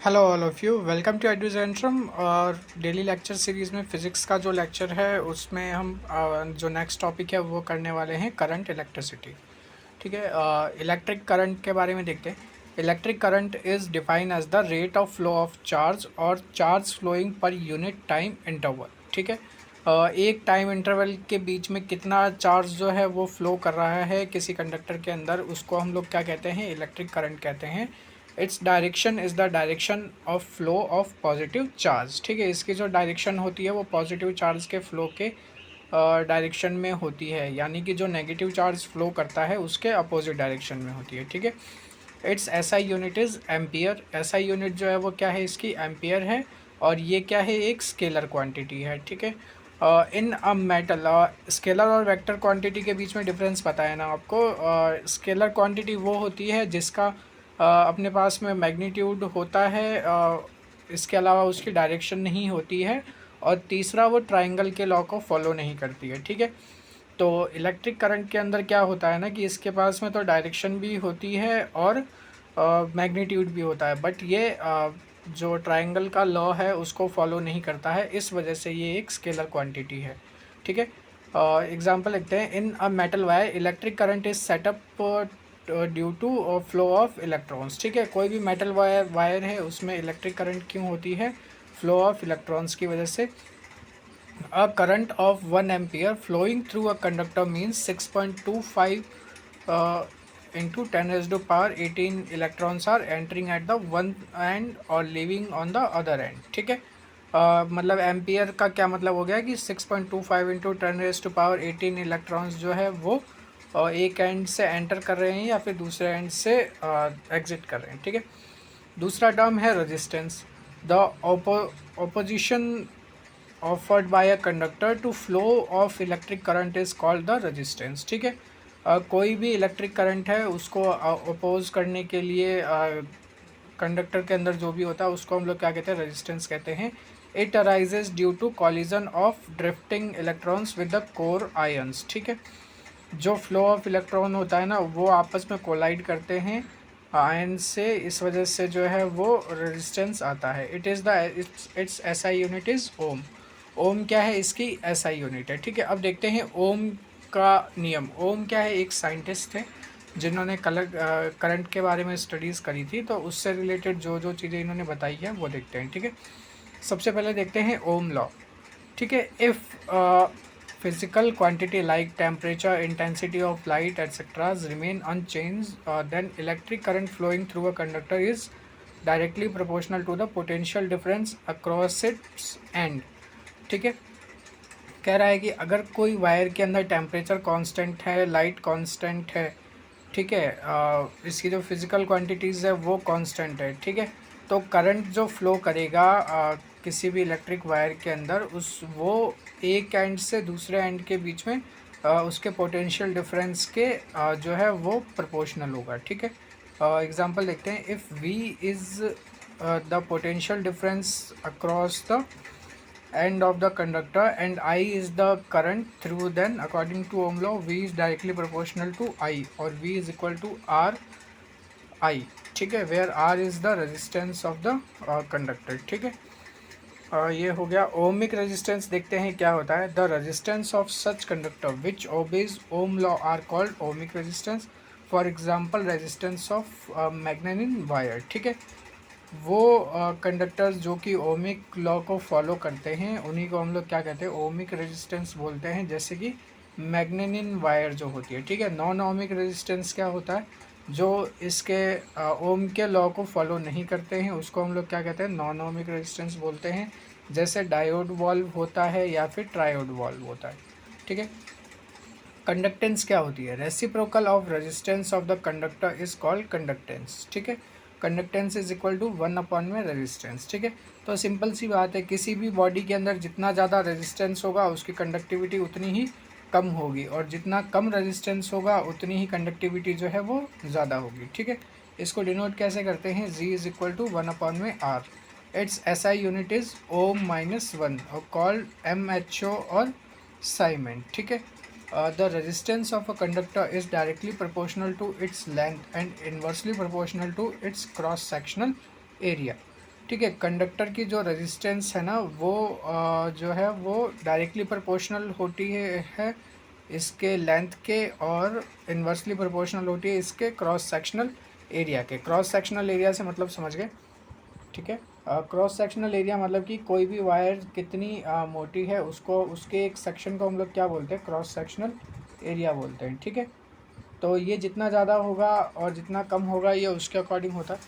Hello all of you, welcome to Educentrum. और daily lecture series में physics का जो लेक्चर है उसमें हम जो नेक्स्ट टॉपिक है वो करने वाले हैं करंट इलेक्ट्रिसिटी। ठीक है, इलेक्ट्रिक करंट के बारे में देखते हैं। Electric current is define as the rate of flow of charge और charge flowing per unit time interval. ठीक है, एक टाइम इंटरवल के बीच में कितना चार्ज जो है वो फ्लो कर रहा है किसी कंडक्टर के अंदर, उसको हम लोग क्या कहते हैं, इलेक्ट्रिक करंट कहते हैं। Its direction is the direction of flow of positive charge. ठीक है, इसकी जो डायरेक्शन होती है वो पॉजिटिव चार्ज के फ्लो के डायरेक्शन में होती है, यानी कि जो नेगेटिव चार्ज फ्लो करता है उसके अपोजिट डायरेक्शन में होती है। ठीक है, it's SI unit is ampere. SI unit जो है वो क्या है, इसकी एम्पियर है। और ये क्या है, एक स्केलर क्वांटिटी है। ठीक है, इन अ मेटल, स्केलर और वेक्टर क्वांटिटी के बीच में डिफरेंस पता है ना आपको। स्केलर क्वांटिटी वो होती है जिसका अपने पास में मैग्नीट्यूड होता है, इसके अलावा उसकी डायरेक्शन नहीं होती है। और तीसरा, वो ट्रायंगल के लॉ को फॉलो नहीं करती है। ठीक है, तो इलेक्ट्रिक करंट के अंदर क्या होता है ना कि इसके पास में तो डायरेक्शन भी होती है और मैग्नीट्यूड भी होता है, बट ये जो ट्रायंगल का लॉ है उसको फॉलो नहीं करता है, इस वजह से ये एक स्केलर क्वांटिटी है। ठीक है, एग्जांपल लिखते हैं। In a metal wire electric current is set up due to flow of electrons. ठीक है, कोई भी मेटल वायर है उसमें इलेक्ट्रिक करंट क्यों होती है, फ्लो ऑफ इलेक्ट्रॉन्स की वजह से। A current of 1 ampere flowing through a conductor means 6.25 uh, into 10 raised to power 18 electrons are entering at the one end or leaving on the other end. ठीक है, मतलब ampere का क्या मतलब हो गया कि 6.25 into 10 raise to power 18 electrons जो है वो एक एंड से एंटर कर रहे हैं या फिर दूसरे एंड से एग्जिट कर रहे हैं। ठीक है, दूसरा टर्म है resistance. The opposition offered by a conductor to flow of electric current is called the resistance. ठीक है, कोई भी इलेक्ट्रिक करंट है उसको अपोज करने के लिए कंडक्टर के अंदर जो भी होता है उसको हम लोग क्या कहते हैं, रेजिस्टेंस कहते हैं। It arises due to collision of drifting electrons with the core ions. ठीक है, जो फ्लो ऑफ इलेक्ट्रॉन होता है ना वो आपस में कोलाइड करते हैं आयन से, इस वजह से जो है वो रेजिस्टेंस आता है। It is the its SI unit is ohm. Ohm क्या है, इसकी एसआई यूनिट है। ठीक है, अब देखते हैं ओम का नियम। ओम क्या है, एक साइंटिस्ट थे जिन्होंने करंट के बारे में स्टडीज़ करी थी, तो उससे रिलेटेड जो जो चीज़ें इन्होंने बताई है वो देखते हैं। ठीक है, सबसे पहले देखते हैं ओम लॉ। ठीक है, if physical quantity like temperature, intensity of light, etc. remain unchanged, then electric current flowing through a conductor is directly proportional to the potential difference across its end. ठीक है, कह रहा है कि अगर कोई वायर के अंदर टेम्परेचर कांस्टेंट है, लाइट कांस्टेंट है, ठीक है, इसकी जो फिज़िकल क्वांटिटीज़ है वो कांस्टेंट है। ठीक है, तो करंट जो फ्लो करेगा किसी भी इलेक्ट्रिक वायर के अंदर, उस वो एक एंड से दूसरे एंड के बीच में उसके पोटेंशियल डिफरेंस के जो है वो प्रोपोर्शनल होगा। ठीक है, एग्जांपल देखते हैं। If we is the potential difference across the end of the conductor and I is the current through, then according to Ohm law V is directly proportional to I और V is equal to R I। ठीक है, where R is the resistance of the conductor। ठीक है, ये हो गया ohmic resistance. देखते हैं क्या होता है। The resistance of such conductor which obeys Ohm law are called ohmic resistance. For example resistance of magnetic wire. ठीक है, वो कंडक्टर्स जो कि ओमिक लॉ को फॉलो करते हैं उन्हीं को हम लोग क्या कहते हैं, ओमिक रेजिस्टेंस बोलते हैं। जैसे कि मैग्नेटिक वायर जो होती है। ठीक है, नॉन ओमिक रेजिस्टेंस क्या होता है, जो इसके ओम के लॉ को फॉलो नहीं करते हैं उसको हम लोग क्या कहते हैं, नॉन ओमिक रेजिस्टेंस बोलते हैं। जैसे डायोड वॉल्व होता है या फिर ट्रायोड वॉल्व होता है। ठीक है, कंडक्टेंस क्या होती है, reciprocal of resistance of the conductor is called conductance. ठीक है, कंडक्टेंस इज इक्वल टू 1 में रेजिस्टेंस। ठीक है, तो सिंपल सी बात है, किसी भी बॉडी के अंदर जितना ज़्यादा रेजिस्टेंस होगा उसकी कंडक्टिविटी उतनी ही कम होगी, और जितना कम रेजिस्टेंस होगा उतनी ही कंडक्टिविटी जो है वो ज़्यादा होगी। ठीक है, इसको डिनोट कैसे करते हैं, जी इज इक्वल टू 1 में R. Its SI unit is ohm -1 और कॉल्ड एमएचओ और साइमेंट। ठीक है, the resistance of a conductor is directly proportional to its length and inversely proportional to its cross sectional area। ठीक है। कंडक्टर की जो resistance है ना वो जो है वो डायरेक्टली प्रोपोर्शनल होती है इसके लेंथ के, और इन्वर्सली प्रोपोर्शनल होती है इसके क्रॉस सेक्शनल एरिया के। क्रॉस सेक्शनल एरिया से मतलब समझ गए, ठीक है। क्रॉस सेक्शनल एरिया मतलब कि कोई भी वायर कितनी मोटी है उसको, उसके एक सेक्शन को हम लोग क्या बोलते हैं, क्रॉस सेक्शनल एरिया बोलते हैं, ठीक है। तो ये जितना ज़्यादा होगा और जितना कम होगा ये उसके अकॉर्डिंग होता है,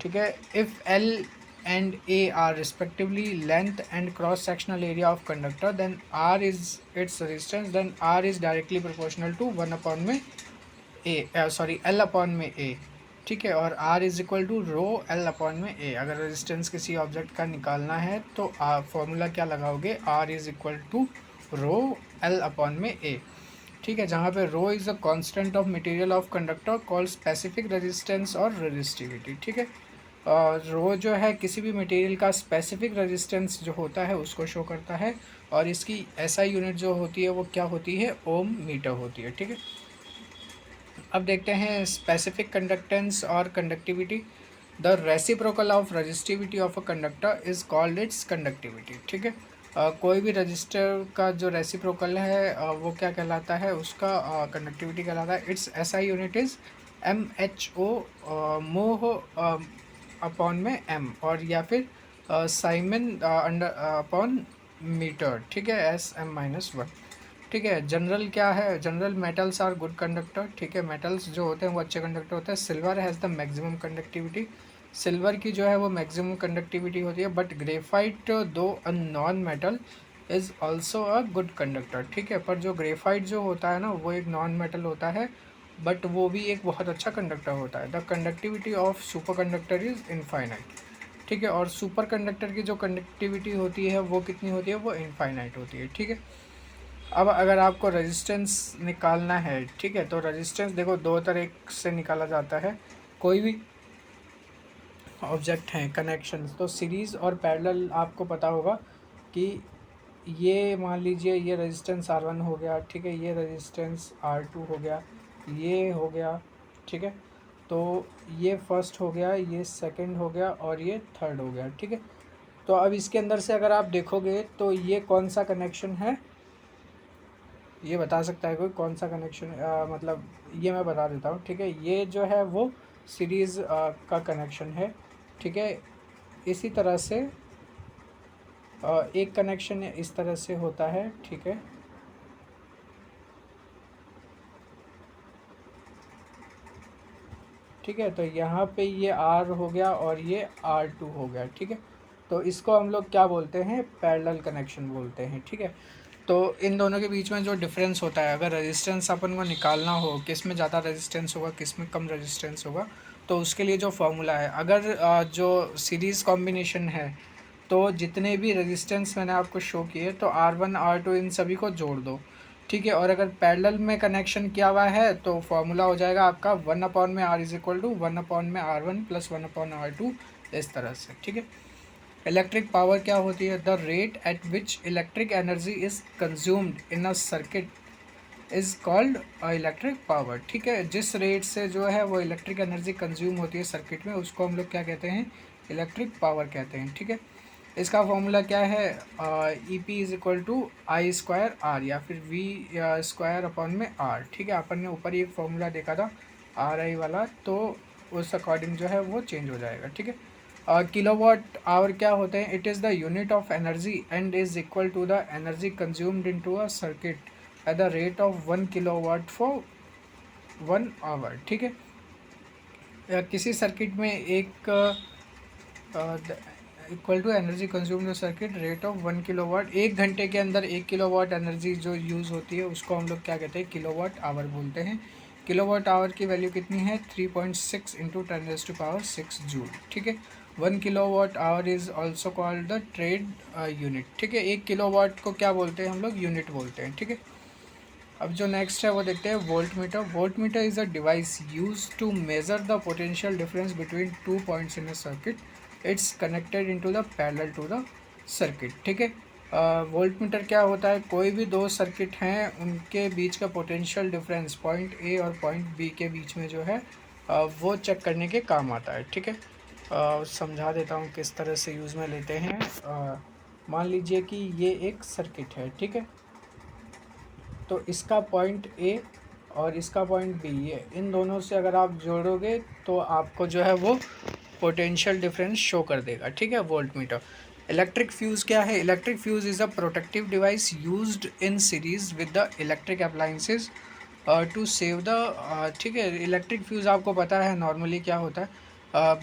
ठीक है। If L and A are respectively length and cross sectional area of conductor, then R is its resistance, then R is directly proportional to 1 upon में ए, सॉरी एल अपॉन में ए, ठीक है। और R is equal to rho L upon में A. अगर resistance किसी object का निकालना है तो फॉर्मूला क्या लगाओगे, R is equal to rho L upon में ए, ठीक है। जहाँ पे rho is a constant of material of conductor called specific resistance और रेजिस्टिविटी, ठीक है। रो जो है किसी भी मटेरियल का स्पेसिफिक रेजिस्टेंस जो होता है उसको शो करता है, और इसकी एसआई यूनिट जो होती है वो क्या होती है, ओम मीटर होती है, ठीक है। अब देखते हैं स्पेसिफिक कंडक्टेंस और conductivity. The reciprocal of resistivity of a conductor is called its conductivity, ठीक है। कोई भी रजिस्टर का जो रेसिप्रोकल है वो क्या कहलाता है, उसका कंडक्टिविटी कहलाता है। It's SI unit is MHO, मोह अपॉन में m, और या फिर साइमन अंडर अपॉन मीटर, ठीक है, SM-1, ठीक है। जनरल क्या है, general metals are good conductor, ठीक है। मेटल्स जो होते हैं वो अच्छे कंडक्टर होते हैं। Silver has the maximum conductivity, silver की जो है वो मैक्सिमम कंडक्टिविटी होती है। बट ग्रेफाइट दो a non metal is also a good conductor, ठीक है। पर जो ग्रेफाइट जो होता है ना वो एक नॉन मेटल होता है, बट वो भी एक बहुत अच्छा कंडक्टर होता है। The conductivity of super conductor is infinite, ठीक है। और सुपर कंडक्टर की जो कंडक्टिविटी होती है वो कितनी होती है, वो इनफाइनाइट होती है, ठीक है। अब अगर आपको रेजिस्टेंस निकालना है, ठीक है, तो रेजिस्टेंस देखो दो तरह से निकाला जाता है। कोई भी ऑब्जेक्ट हैं कनेक्शंस, तो सीरीज़ और पैरेलल आपको पता होगा कि ये मान लीजिए ये रेजिस्टेंस R1 हो गया, ठीक है, ये रेजिस्टेंस R2 हो गया, ये हो गया, ठीक है। तो ये फर्स्ट हो गया, ये सेकंड हो गया, और ये थर्ड हो गया, ठीक है। तो अब इसके अंदर से अगर आप देखोगे तो ये कौन सा कनेक्शन है, ये बता सकता है कोई कौन सा कनेक्शन, मतलब ये मैं बता देता हूँ, ठीक है। ये जो है वो सीरीज़ का कनेक्शन है, ठीक है। इसी तरह से एक कनेक्शन इस तरह से होता है, ठीक है। ठीक है, तो यहाँ पे ये R हो गया और ये R2 हो गया, ठीक है। तो इसको हम लोग क्या बोलते हैं, पैरेलल कनेक्शन बोलते हैं, ठीक है। तो इन दोनों के बीच में जो डिफरेंस होता है, अगर रेजिस्टेंस अपन को निकालना हो किस में ज़्यादा रेजिस्टेंस होगा किस में कम रेजिस्टेंस होगा, तो उसके लिए जो फॉर्मूला है, अगर जो सीरीज़ कॉम्बिनेशन है तो जितने भी रेजिस्टेंस मैंने आपको शो किए तो R1 R2 इन सभी को जोड़ दो, ठीक है। और अगर पैरेलल में कनेक्शन किया हुआ है तो फॉर्मूला हो जाएगा आपका 1 अपॉन में R is equal to 1 upon में R1 प्लस 1 अपॉन R2, इस तरह से, ठीक है। इलेक्ट्रिक पावर क्या होती है, the rate at which electric energy is consumed in a circuit is called electric power, ठीक है। जिस रेट से जो है वो इलेक्ट्रिक एनर्जी कंज्यूम होती है सर्किट में उसको हम लोग क्या कहते हैं, इलेक्ट्रिक पावर कहते हैं, ठीक है। इसका फॉर्मूला क्या है, E P is equal to I square R, या फिर वी स्क्वायर अपॉन में आर, ठीक है। अपन ने ऊपर ही एक फॉर्मूला देखा था आर आई वाला, तो उस अकॉर्डिंग जो है वो चेंज हो जाएगा, ठीक है। किलोवाट आवर क्या होते हैं, it is the unit of energy and is equal to the energy consumed into a circuit at the rate of 1 kilowatt for 1 hour, ठीक है। किसी सर्किट में एक equal to energy consumed circuit rate of 1 kilowatt, 1 घंटे के अंदर 1 kilowatt energy जो use होती है उसको हम लोग क्या कहते हैं, किलोवाट आवर बोलते हैं। किलोवाट आवर की वैल्यू कितनी है, 3.6 इंटू 10⁻⁶ जूल, ठीक है। 1 kilowatt hour is also called the trade unit, ठीक है। 1 किलोवाट को क्या बोलते हैं हम लोग, यूनिट बोलते हैं, ठीक है। अब जो नेक्स्ट है वो देखते हैं volt meter. Volt meter is a device use to measure the potential difference between 2 points in a circuit, it's connected into the parallel to the circuit, ठीक है। वोल्ट मीटर क्या होता है, कोई भी दो सर्किट हैं उनके बीच का पोटेंशियल डिफरेंस पॉइंट ए और पॉइंट बी के बीच में जो है वो चेक करने के काम आता है, ठीक है। समझा देता हूँ किस तरह से यूज़ में लेते हैं। मान लीजिए कि ये एक सर्किट है, ठीक है। तो इसका पॉइंट ए और इसका पॉइंट बी, ये इन दोनों से अगर आप जोड़ोगे तो आपको जो है वो पोटेंशियल डिफरेंस शो कर देगा, ठीक है, वोल्ट मीटर। इलेक्ट्रिक फ्यूज़ क्या है? Electric fuse is a protective device used in series with the electric appliances to save the, ठीक है। इलेक्ट्रिक फ्यूज़ आपको पता है नॉर्मली क्या होता है,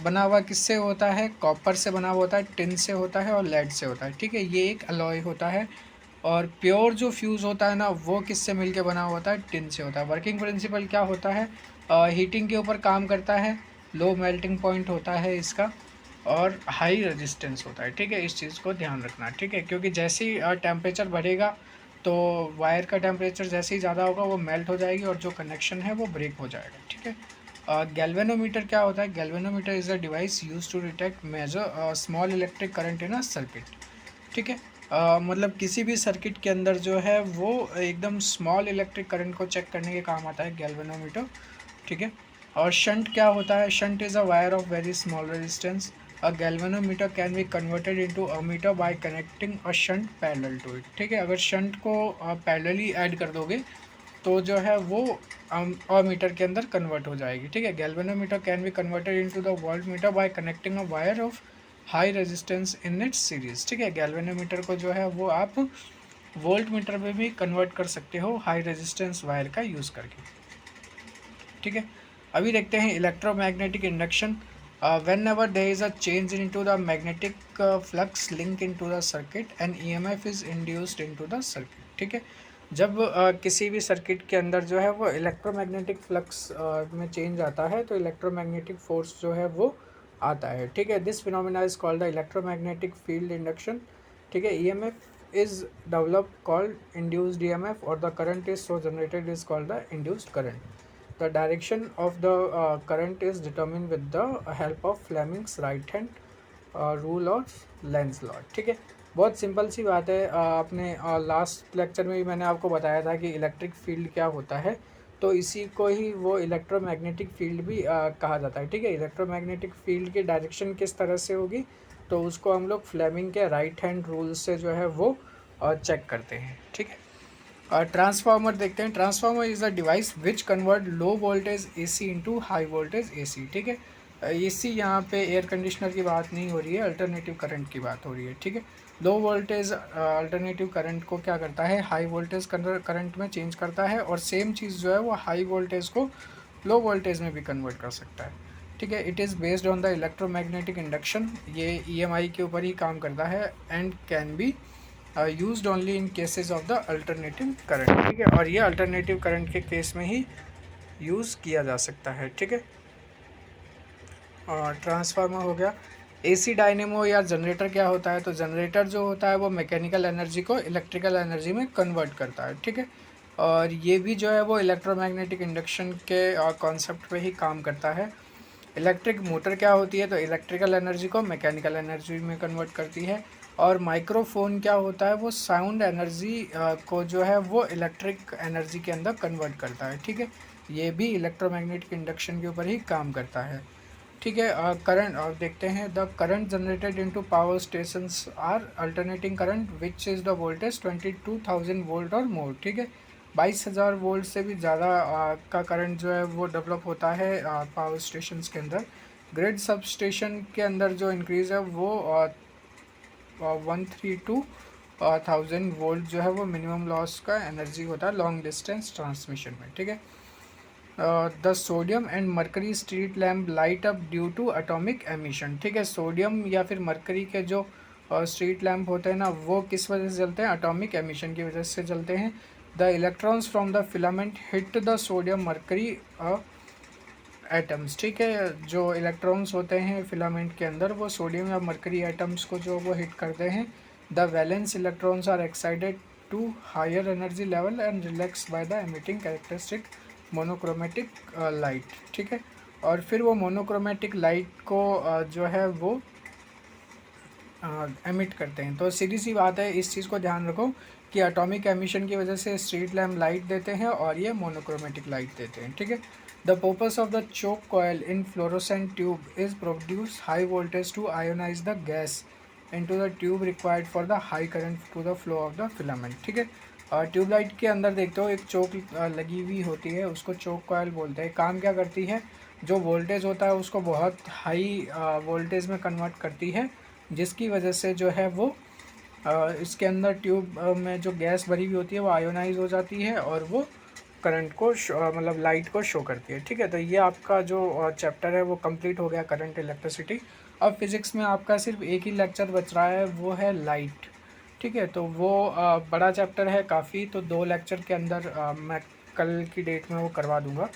बना हुआ किससे होता है? कॉपर से बना हुआ होता है, टिन से होता है और लेड से होता है, ठीक है। ये एक अलॉय होता है। और प्योर जो फ्यूज़ होता है ना, वो किससे मिलके बना हुआ होता है? टिन से होता है। वर्किंग प्रिंसिपल क्या होता है? हीटिंग के ऊपर काम करता है, लो मेल्टिंग पॉइंट होता है इसका, और हाई रेजिस्टेंस होता है, ठीक है। इस चीज़ को ध्यान रखना, ठीक है, क्योंकि जैसे ही टेम्परेचर बढ़ेगा तो वायर का टेम्परेचर जैसे ही ज़्यादा होगा वो मेल्ट हो जाएगी और जो कनेक्शन है वो ब्रेक हो जाएगा, ठीक है। गैल्वेनोमीटर क्या होता है? Galvanometer is a device use to detect measure small electric current in a circuit, ठीक है। मतलब किसी भी सर्किट के अंदर जो है वो एकदम स्मॉल इलेक्ट्रिक करंट को चेक करने के काम आता है गैल्वेनोमीटर, ठीक है। और शंट क्या होता है? Shunt is a wire of very small resistance. A galvanometer can be converted into a meter by connecting a shunt parallel to it, ठीक है। अगर शंट को पैरेलली ऐड कर दोगे तो जो है वो मीटर के अंदर कन्वर्ट हो जाएगी, ठीक है। Galvanometer can be converted into the volt meter by connecting a wire of high resistance in its series, ठीक है। गैल्वेनोमीटर को जो है वो आप वोल्ट मीटर में भी कन्वर्ट कर सकते हो हाई रेजिस्टेंस वायर का यूज़ करके, ठीक है। अभी देखते हैं electromagnetic induction. Whenever there is a change in to the magnetic flux link in to the circuit and EMF is induced in to the circuit, ठीक है। जब किसी भी सर्किट के अंदर जो है वो इलेक्ट्रोमैग्नेटिक फ्लक्स में चेंज आता है तो इलेक्ट्रोमैग्नेटिक फोर्स जो है वो आता है, ठीक है। This phenomena is called the electromagnetic field induction, ठीक है। EMF is developed called induced EMF और the current is so generated is called the induced current. The direction of the current is determined with the help of Fleming's right hand rule of Lenz law, ठीक है। बहुत simple सी बात है। आपने last lecture में भी मैंने आपको बताया था कि इलेक्ट्रिक फील्ड क्या होता है, तो इसी को ही वो इलेक्ट्रोमैग्नेटिक फील्ड भी कहा जाता है, ठीक है। इलेक्ट्रोमैग्नेटिक फील्ड की डायरेक्शन किस तरह से होगी तो उसको हम लोग फ्लेमिंग के राइट हैंड रूल से जो है वो चेक करते हैं, ठीक है। ट्रांसफार्मर देखते हैं। Transformer is a device which convert low voltage AC into high voltage AC, ठीक है। AC यहाँ पे एयर कंडीशनर की बात नहीं हो रही है, अल्टरनेटिव करंट की बात हो रही है, ठीक है। लो वोल्टेज अल्टरनेटिव करंट को क्या करता है? हाई वोल्टेज करंट में चेंज करता है, और सेम चीज़ जो है वो हाई वोल्टेज को लो वोल्टेज में भी कन्वर्ट कर सकता है, ठीक है। It is based on the electromagnetic induction, ये EMI के ऊपर ही काम करता है, and can be used only in cases of the alternative current, ठीक है। और ये अल्टरनेटिव करंट के केस में ही यूज़ किया जा सकता है, ठीक है। और ट्रांसफार्मर हो गया। AC डायनेमो या जनरेटर क्या होता है? तो जनरेटर जो होता है वो मैकेनिकल एनर्जी को इलेक्ट्रिकल एनर्जी में कन्वर्ट करता है, ठीक है। और ये भी जो है वो इलेक्ट्रोमैग्नेटिक इंडक्शन के कॉन्सेप्ट पे ही काम करता है। इलेक्ट्रिक मोटर क्या होती है? तो इलेक्ट्रिकल एनर्जी को मैकेनिकल एनर्जी में कन्वर्ट करती है। और माइक्रोफोन क्या होता है? वो साउंड एनर्जी को जो है वो इलेक्ट्रिक एनर्जी के अंदर कन्वर्ट करता है, ठीक है। ये भी इलेक्ट्रोमैग्नेटिक इंडक्शन के ऊपर ही काम करता है, ठीक है। करंट और देखते हैं। The current generated into power stations are alternating current which is the voltage 22,000 volt और मोर, ठीक है। 22,000 वोल्ट से भी ज़्यादा का करंट जो है वो डेवलप होता है पावर स्टेशंस के अंदर। ग्रिड सब स्टेशन के अंदर जो इंक्रीज़ है वो 132,000 वोल्ट जो है वो मिनिमम लॉस का एनर्जी होता है लॉन्ग डिस्टेंस ट्रांसमिशन में, ठीक है। The sodium and mercury street lamp light up due to atomic emission, ठीक है। सोडियम या फिर मरकरी के जो स्ट्रीट लैम्प होते हैं ना, वो किस वजह से जलते हैं? एटॉमिक एमिशन की वजह से जलते हैं। The electrons from the filament hit the sodium mercury atoms, ठीक है। जो इलेक्ट्रॉन्स होते हैं फिलामेंट के अंदर वो सोडियम या मरकरी एटम्स को जो वो हिट करते हैं। The valence electrons are excited to higher energy level and relax by the emitting characteristic monochromatic light, ठीक है। और फिर वो मोनोक्रोमेटिक लाइट को जो है वो एमिट करते हैं। तो सीधी सी बात है, इस चीज़ को ध्यान रखो कि एटॉमिक एमिशन की वजह से स्ट्रीट लैम्प लाइट देते हैं और ये मोनोक्रोमेटिक लाइट देते हैं, ठीक है। The purpose of the choke coil in fluorescent tube is produce high voltage to ionize the gas into the tube required for the high current to the flow of the filament. ठीक है, tubelight के अंदर देखते हो एक चोक लगी हुई होती है, उसको चोक कॉइल बोलते हैं। काम क्या करती है, जो वोल्टेज होता है उसको बहुत हाई वोल्टेज में कन्वर्ट करती है, जिसकी वजह से जो है वो इसके अंदर ट्यूब में जो गैस भरी हुई होती है वो आयोनाइज हो जाती है और वो करंट को मतलब लाइट को शो करती है। ठीक है, तो ये आपका जो चैप्टर है वो कंप्लीट हो गया, करंट इलेक्ट्रिसिटी। अब फिज़िक्स में आपका सिर्फ एक ही लेक्चर बच रहा है, वो है लाइट। ठीक है, तो वो बड़ा चैप्टर है काफ़ी, तो 2 लेक्चर के अंदर मैं कल की डेट में वो करवा दूँगा।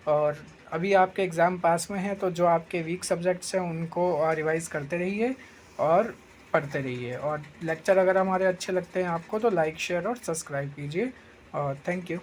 और अभी आपके एग्ज़ाम पास में है, तो जो आपके वीक सब्जेक्ट्स हैं उनको रिवाइज़ करते रहिए और पढ़ते रहिए। और लेक्चर अगर हमारे अच्छे लगते हैं आपको तो लाइक, शेयर और सब्सक्राइब कीजिए। और थैंक यू।